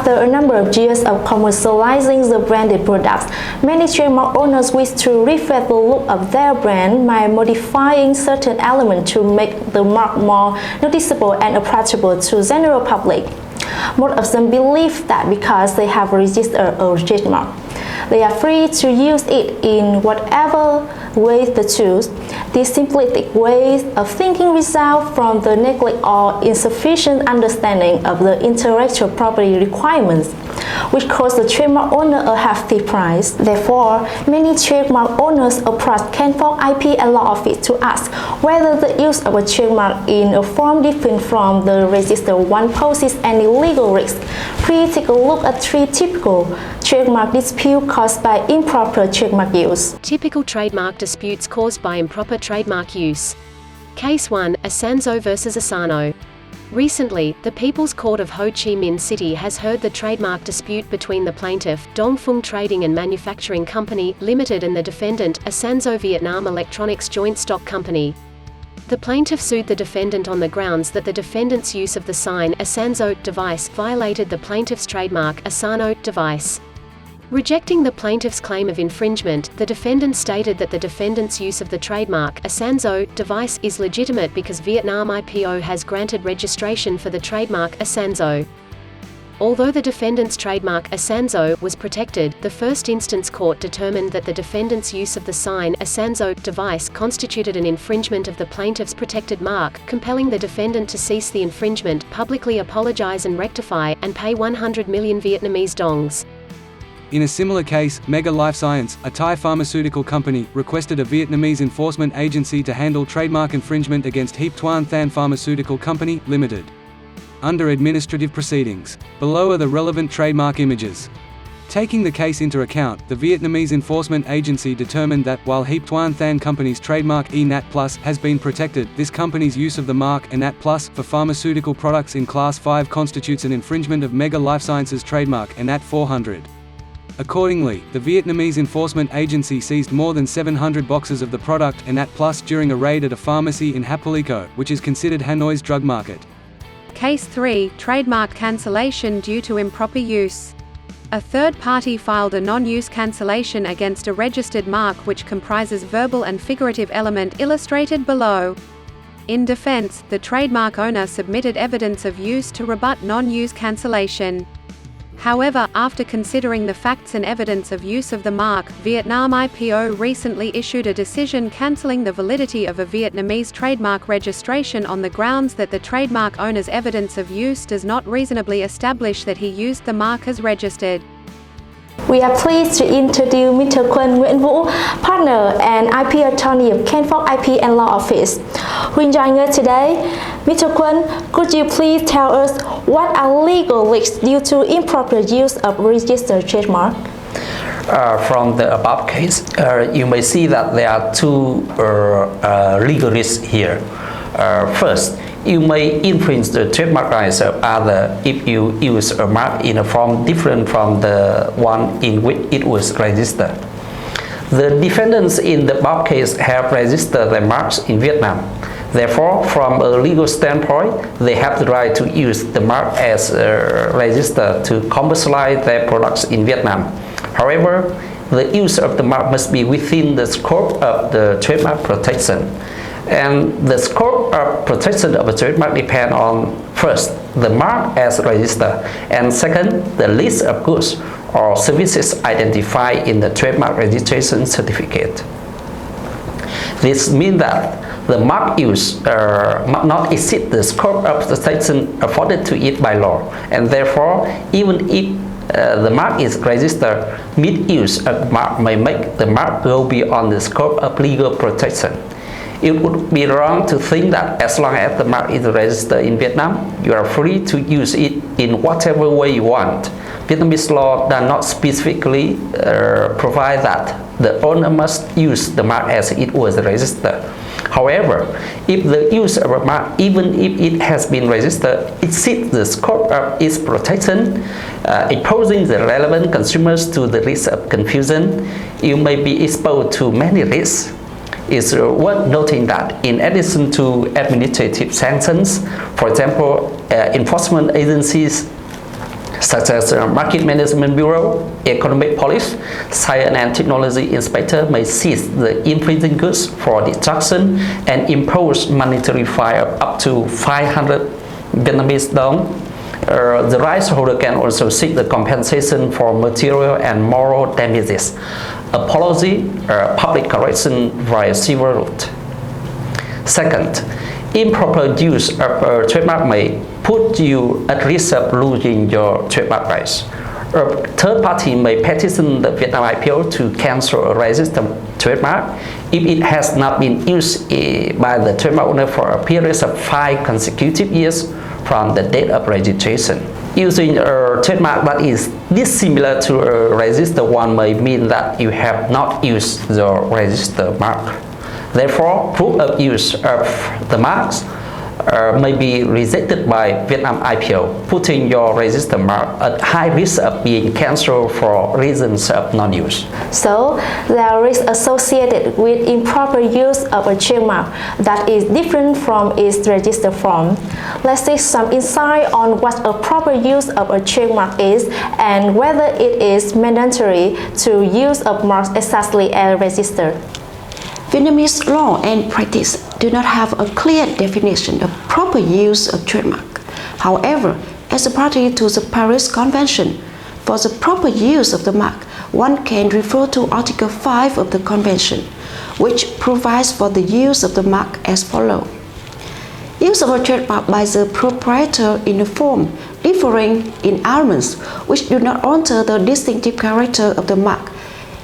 After a number of years of commercializing the branded products, many trademark owners wish to reflect the look of their brand by modifying certain elements to make the mark more noticeable and approachable to the general public. Most of them believe that because they have registered a trademark, they are free to use it in whatever way they choose. These simplistic ways of thinking result from the neglect or insufficient understanding of the intellectual property requirements, which cost the trademark owner a hefty price. Therefore, many trademark owners approach Canfor IP and Law Office to ask whether the use of a trademark in a form different from the registered one poses any legal risk. Please take a look at 3 typical trademark disputes caused by improper trademark use. Typical trademark disputes caused by improper trademark use. Case 1, ASANZO vs ASANO. Recently, the People's Court of Ho Chi Minh City has heard the trademark dispute between the plaintiff, Dong Phung Trading and Manufacturing Company, Limited and the defendant, ASANZO Vietnam Electronics Joint Stock Company. The plaintiff sued the defendant on the grounds that the defendant's use of the sign ASANZO device violated the plaintiff's trademark ASANO device. Rejecting the plaintiff's claim of infringement, the defendant stated that the defendant's use of the trademark ASANZO device is legitimate because Vietnam IPO has granted registration for the trademark ASANZO. Although the defendant's trademark ASANZO was protected, the first instance court determined that the defendant's use of the sign ASANZO device constituted an infringement of the plaintiff's protected mark, compelling the defendant to cease the infringement, publicly apologize and rectify, and pay 100 million Vietnamese dongs. In a similar case, Mega Life Science, a Thai pharmaceutical company, requested a Vietnamese enforcement agency to handle trademark infringement against Hep Thuan Than Pharmaceutical Company, Limited. Under administrative proceedings. Below are the relevant trademark images. Taking the case into account, the Vietnamese enforcement agency determined that, while Hep Thuan Than Company's trademark E-NAT Plus has been protected, this company's use of the mark ENAT Plus for pharmaceutical products in Class 5 constitutes an infringement of Mega Life Sciences' trademark ENAT 400. Accordingly, the Vietnamese enforcement agency seized more than 700 boxes of the product ENAT Plus during a raid at a pharmacy in Hapalico, which is considered Hanoi's drug market. Case 3, trademark cancellation due to improper use. A third party filed a non-use cancellation against a registered mark which comprises verbal and figurative element illustrated below. In defense, the trademark owner submitted evidence of use to rebut non-use cancellation. However, after considering the facts and evidence of use of the mark, Vietnam IPO recently issued a decision cancelling the validity of a Vietnamese trademark registration on the grounds that the trademark owner's evidence of use does not reasonably establish that he used the mark as registered. We are pleased to introduce Mr. Nguyen Vu, partner and IP attorney of Canfor IP and Law Office, who is joining us today. Mr. Nguyen, could you please tell us what are legal risks due to improper use of registered trademark? From the above case, you may see that there are 2 legal risks here. First, you may infringe the trademark rights of other if you use a mark in a form different from the one in which it was registered. The defendants in the above case have registered their marks in Vietnam. Therefore, from a legal standpoint, they have the right to use the mark as registered to commercialize their products in Vietnam. However, the use of the mark must be within the scope of the trademark protection. And the scope of protection of a trademark depends on, first, the mark as registered, and second, the list of goods or services identified in the trademark registration certificate. This means that the mark use must not exceed the scope of protection afforded to it by law, and therefore, even if the mark is registered, misuse of the mark may make the mark go beyond the scope of legal protection. It would be wrong to think that as long as the mark is registered in Vietnam, you are free to use it in whatever way you want. Vietnamese law does not specifically provide that the owner must use the mark as it was registered. However, if the use of a mark, even if it has been registered, exceeds the scope of its protection, exposing the relevant consumers to the risk of confusion, you may be exposed to many risks. It's worth noting that in addition to administrative sanctions, for example, enforcement agencies such as Market Management Bureau, Economic Police, Science and Technology Inspector may seize the infringing goods for destruction and impose monetary fine of up to 500 Vietnamese dong. The rights holder can also seek the compensation for material and moral damages, apology, or public correction via civil route. Second, improper use of a trademark may put you at risk of losing your trademark rights. A third party may petition the Vietnam IPO to cancel a registered trademark if it has not been used by the trademark owner for a period of 5 consecutive years from the date of registration. Using a trademark that is dissimilar to a registered one may mean that you have not used the registered mark. Therefore, proof of use of the marks may be rejected by Vietnam IPO, putting your registered mark at high risk of being cancelled for reasons of non-use. So, there are risks associated with improper use of a trademark that is different from its registered form. Let's take some insight on what a proper use of a trademark is and whether it is mandatory to use of marks exactly as registered. Vietnamese law and practice do not have a clear definition of proper use of trademark. However, as a party to the Paris Convention, for the proper use of the mark, one can refer to Article 5 of the Convention, which provides for the use of the mark as follows. Use of a trademark by the proprietor in a form differing in elements which do not alter the distinctive character of the mark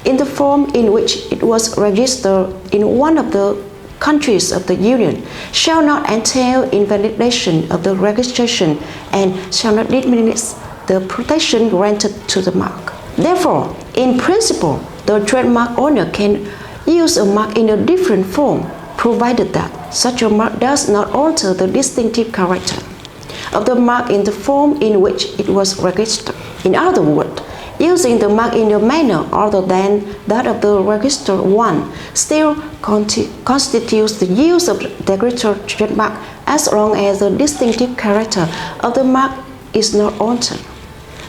in the form in which it was registered in one of the countries of the Union shall not entail invalidation of the registration and shall not diminish the protection granted to the mark. Therefore, in principle, the trademark owner can use a mark in a different form, provided that such a mark does not alter the distinctive character of the mark in the form in which it was registered. In other words, using the mark in a manner other than that of the registered one still constitutes the use of the registered trademark as long as the distinctive character of the mark is not altered.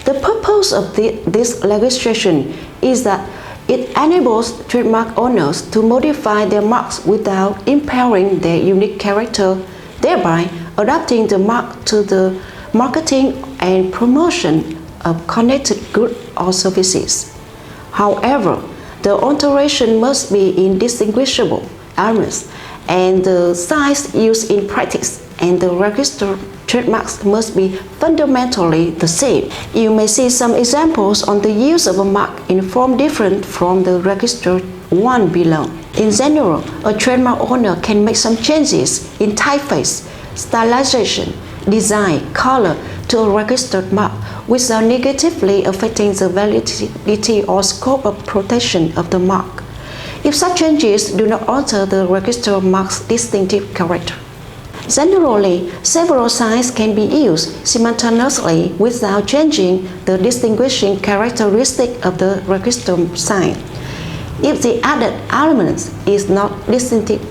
The purpose of this legislation is that it enables trademark owners to modify their marks without impairing their unique character, thereby adapting the mark to the marketing and promotion of connected goods or services. However, the alteration must be indistinguishable elements, and the size used in practice and the registered trademarks must be fundamentally the same. You may see some examples on the use of a mark in a form different from the registered one below. In general, a trademark owner can make some changes in typeface, stylization, design, color to a registered mark without negatively affecting the validity or scope of protection of the mark, if such changes do not alter the registered mark's distinctive character. Generally, several signs can be used simultaneously without changing the distinguishing characteristic of the registered sign. If the added element is not distinctive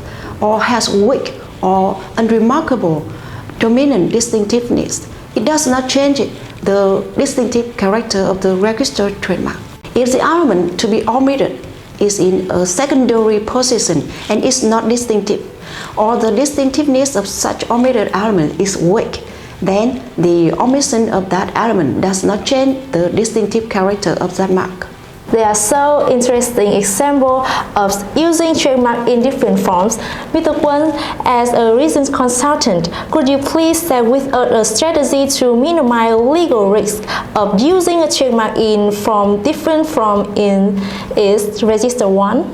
or has weak or unremarkable dominant distinctiveness, it does not change the distinctive character of the registered trademark. If the element to be omitted is in a secondary position and is not distinctive, or the distinctiveness of such omitted element is weak, then the omission of that element does not change the distinctive character of that mark. There are so interesting examples of using trademark in different forms. Mr. Nguyen, as a recent consultant, could you please share with us a strategy to minimize legal risk of using a trademark in form different from in its registered one?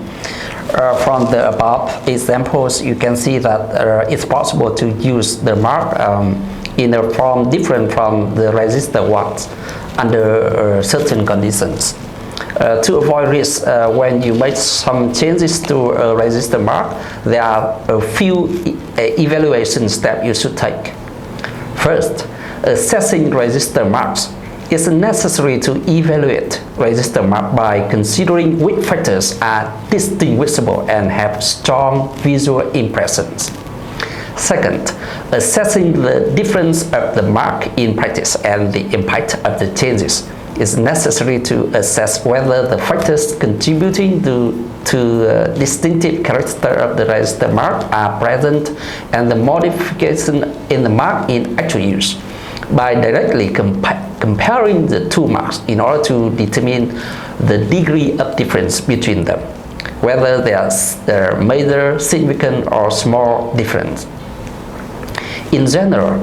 From the above examples, you can see that it's possible to use the mark in a form different from the registered ones under certain conditions. To avoid risk, when you make some changes to a registered mark, there are a few evaluation steps you should take. First, assessing registered marks. It's necessary to evaluate registered mark by considering which factors are distinguishable and have strong visual impressions. Second, assessing the difference of the mark in practice and the impact of the changes. It's necessary to assess whether the factors contributing to distinctive character of the registered mark are present and the modification in the mark in actual use by directly comparing the two marks in order to determine the degree of difference between them, whether they are major, significant, or small difference. In general,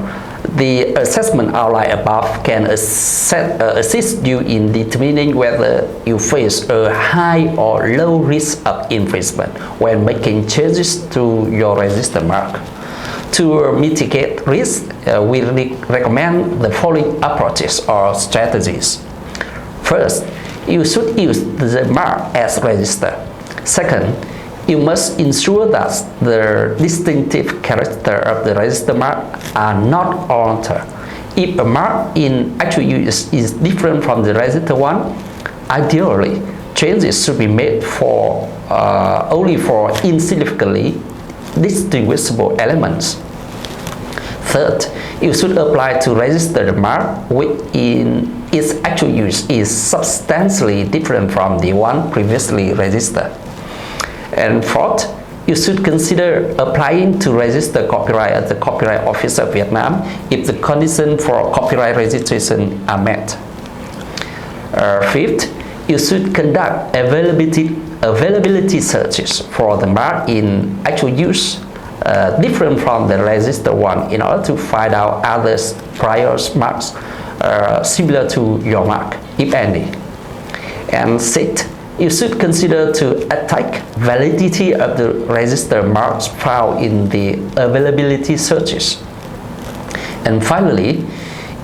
the assessment outlined above can assist you in determining whether you face a high or low risk of infringement when making changes to your registered mark. To mitigate risk, we recommend the following approaches or strategies. First, you should use the mark as registered. Second, you must ensure that the distinctive character of the registered mark are not altered. If a mark in actual use is different from the registered one, ideally, changes should be made for only for insignificantly distinguishable elements. Third, you should apply to register the mark which in its actual use is substantially different from the one previously registered. And fourth, you should consider applying to register copyright at the Copyright Office of Vietnam if the conditions for copyright registration are met. Fifth, you should conduct availability searches for the mark in actual use different from the registered one in order to find out other prior marks similar to your mark, if any. And sixth, you should consider to attack validity of the registered marks found in the availability searches. And finally,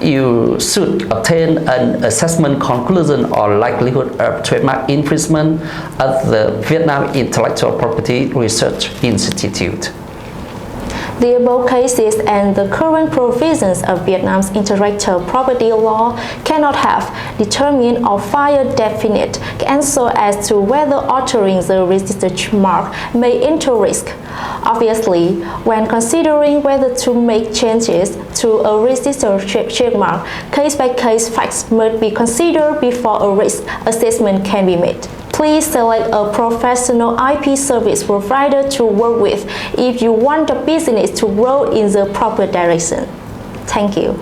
you should obtain an assessment conclusion or likelihood of trademark infringement at the Vietnam Intellectual Property Research Institute. The above cases and the current provisions of Vietnam's intellectual property law cannot have determined or find a definite answer as to whether altering the registered mark may enter risk. Obviously, when considering whether to make changes to a registered trademark, case-by-case facts must be considered before a risk assessment can be made. Please select a professional IP service provider to work with if you want the business to grow in the proper direction. Thank you.